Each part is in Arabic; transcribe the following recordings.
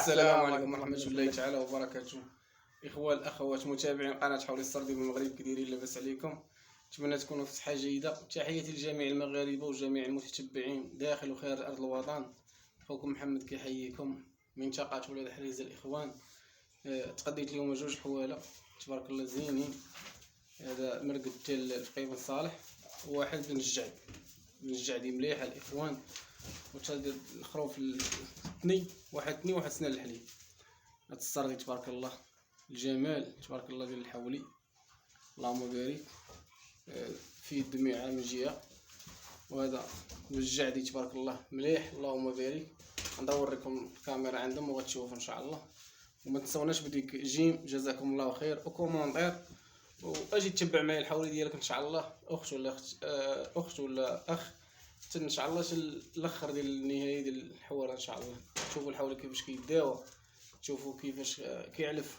السلام عليكم ورحمة الله تعالى وبركاته. إخوة الأخوات متابعين قناة حول السردي بالمغرب، كديرين لاباس عليكم؟ نتمنى تكونوا في صحة جيدة. تحياتي لجميع المغاربة وجميع المتتبعين داخل وخارج أرض الوطن. خوكم محمد كيحييكم من منطقة ولاد حريزة الإخوان. تقديت اليوم جوج حواله تبارك الله زينين. هذا مرقد ديال الفقيه بن صالح، وواحد بن الجعدي مليح الإخوان، وتاد الخروف الثني واحد سنة الحليب. هاد السردي تبارك الله الجمال تبارك الله ديال الحولي، اللهم بارك. فيه الدميعة من جهة، وهذا بالجعدي تبارك الله مليح اللهم بارك. غنوريكم الكاميرا عندهم وغتشوفوا ان شاء الله. وما تنسوناش بديك جيم جزاكم الله خير وكومونتير، واجي تتبع معايا الحولي ديالك ان شاء الله، اخت ولا اخ، حتى ان شاء الله الاخر ديال النهايه ديال الحوار ان شاء الله. تشوفوا الحولي كيفاش كيداوى، تشوفوا كيفاش كيعلف.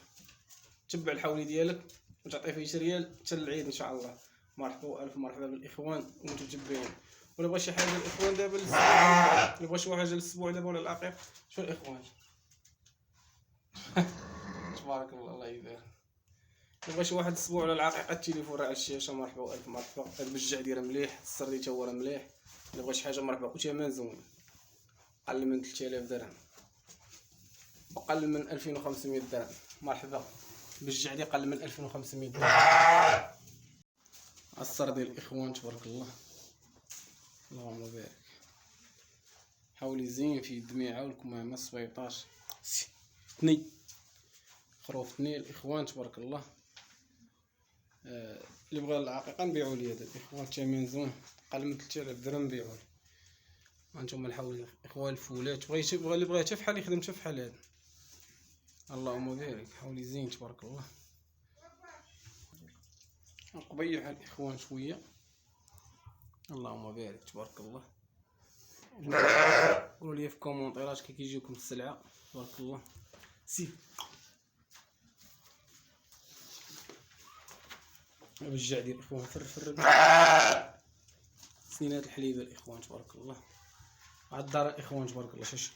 تبع الحولي ديالك وتعطيه فيه ريال حتى العيد ان شاء الله. مرحبا والف مرحبا بالاخوان والمتتبعين. ولا بغى شي حاجه الاخوان دابا ولا بغى شي حاجه للاسبوع دابا ولا العقيق، شو الاخوان تبارك الله الله يبارك. بغى شي واحد الاسبوع ولا العقيقه التليفون راه على الشاشه. مرحبا والف مرحبا. هاد بالجعدي راه مليح، السردي تا هو راه مليح. الا بغى شي حاجه مرحبا. وثمن زوين، اقل من 3000 درهم، اقل من 2500 درهم. مرحبا بالجعدي اقل من 2500 درهم. السردي الاخوان تبارك الله اللهم بارك. حولي زين فيه الدميعه والكمامه السبيطاش ثني خروف ثني الاخوان تبارك الله. اللي بغى العقيقه نبيعوا ليه هذا الاخوان، الثمن زوين اقل من 3000 درهم نبيعوا ليه. هانتوما الحولي اخوان الفولات، بغى اللي بغى حتى فحال يخدم حتى فحال هذا اللهم بارك. حولي زين تبارك الله. نقبيح الاخوان شويه اللهم بارك تبارك الله. قولوا لي في الكومونتيرات كي كيجيوكم السلعه تبارك الله. سي بالجعدي الاخوان فر سنينات الحليبه الاخوان تبارك الله. عاد الدار الاخوان تبارك الله شاش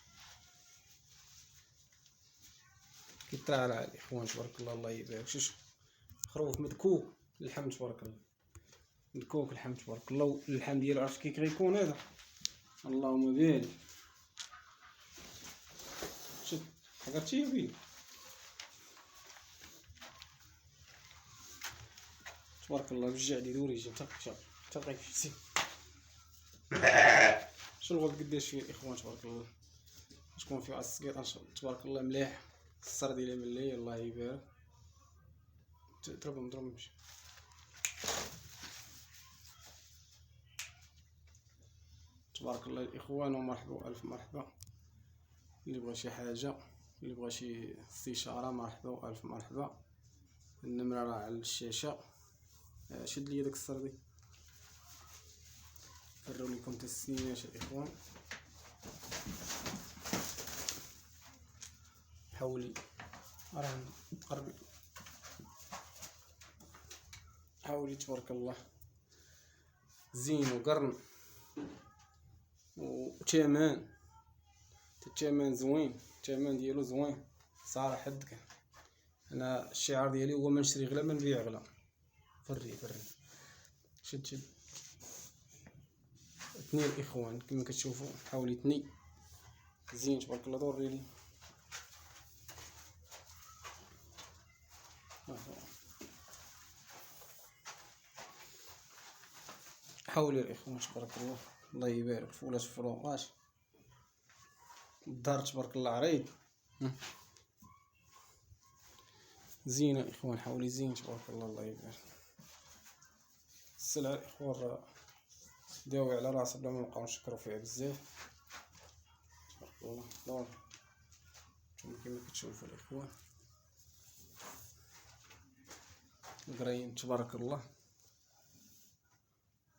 كيترعرع الاخوان تبارك الله الله يبارك. شاش خروف مدكوك اللحم تبارك الله، مدكوك اللحم تبارك الله. اللحم ديالو عرفت كي غيكون هذا اللهم بارك. شد حقرتي يا بيلي تبارك الله. بالجعدي دوري جي حتى غيفسي. شو الغد قداش فيه الاخوان تبارك الله. تكون فيه السقيط تبارك الله مليح. السردي ديال ملي الله يبارك. ضربهم مشي تبارك الله الاخوان. ومرحبا الف مرحبا. اللي بغى شي حاجه، اللي بغى شي استشاره، مرحبا والف مرحبا. النمره راه على الشاشه. شد لي داك السردي فرو لكم تسنينات الاخوان. حولي راه قربي حولي تبارك الله زين وقرن وثمن. الثمن زوين، الثمن ديالو زوين صراحه. حدك انا الشعار ديالي هو ما نشري غلا ما نبيع غلا. فري شد اثنين الاخوان كما كتشوفوا. حولي ثني زين تبارك الله. دوري لي حولي الاخوان تبارك الله الله يبارك. فولات فروقات الدار تبارك الله عريض زينه الاخوان. حولي زين تبارك الله الله يبارك. السلعه الاخوان راه داوي على راسها بلا ما نبقاو نشكروا فيها بزاف تبارك الله. دور كما كتشوفوا الاخوان قرايين تبارك الله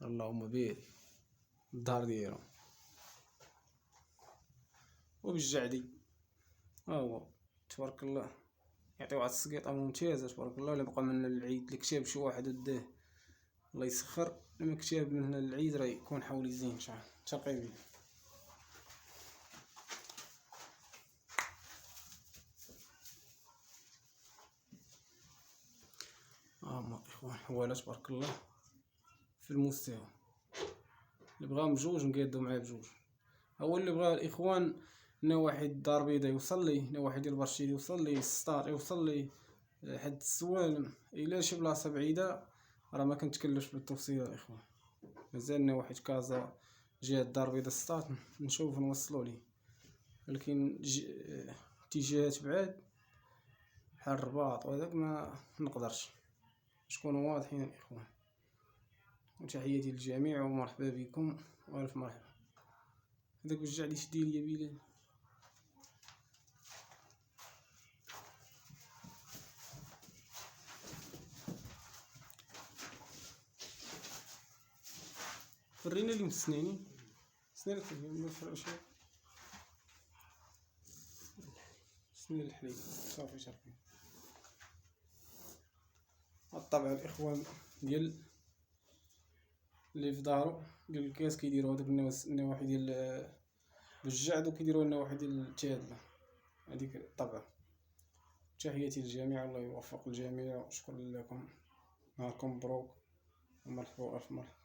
اللهم بارك. الدار ديالهم وبالجعدي ها هو تبارك الله. يعطيو واحد السقيطه ممتازه تبارك الله. الا بقى من العيد اللي كتاب شي واحد وداه الله يسخر، لما كتاب من هنا للعيد راه يكون حولي زين ان شاء الله تقريبا. الاخوان، حواله تبارك الله في المستوى. اللي بغاهم بجوج نقادو معاه بجوج. هو اللي بغا الاخوان نواحي الدار البيضاء يوصل لي، نواحي ديال برشيد يوصل لي، السطار يوصل لي، حد السوالم، الا شي بلاصه بعيده راه ما كنتكلفش بالتوصيل الاخوان. مازال نواحي كازا جهه الدار البيضاء السطار نشوف نوصلوا ليه، ولكن اتجاهات بعاد بحال الرباط وهذاك ما نقدرش. شكونوا واضحين الاخوان. وتحياتي للجميع ومرحبا بكم والف مرحبا. هذاك وجع لي شدي ليا بلال. ورينا لي مسناني سنانك ما فرقش. سنان الحليب صافي شربي. الطبع الاخوان ديال اللي في دارو ديال الكاس كيديروا هذوك النواحي ديال بالجعد وكيديروا النواحي ديال التادله، هذيك الطبع. تحياتي للجميع، الله يوفق الجميع وشكرا لكم. نهاركم مبروك ومرحبا والف مرحبا.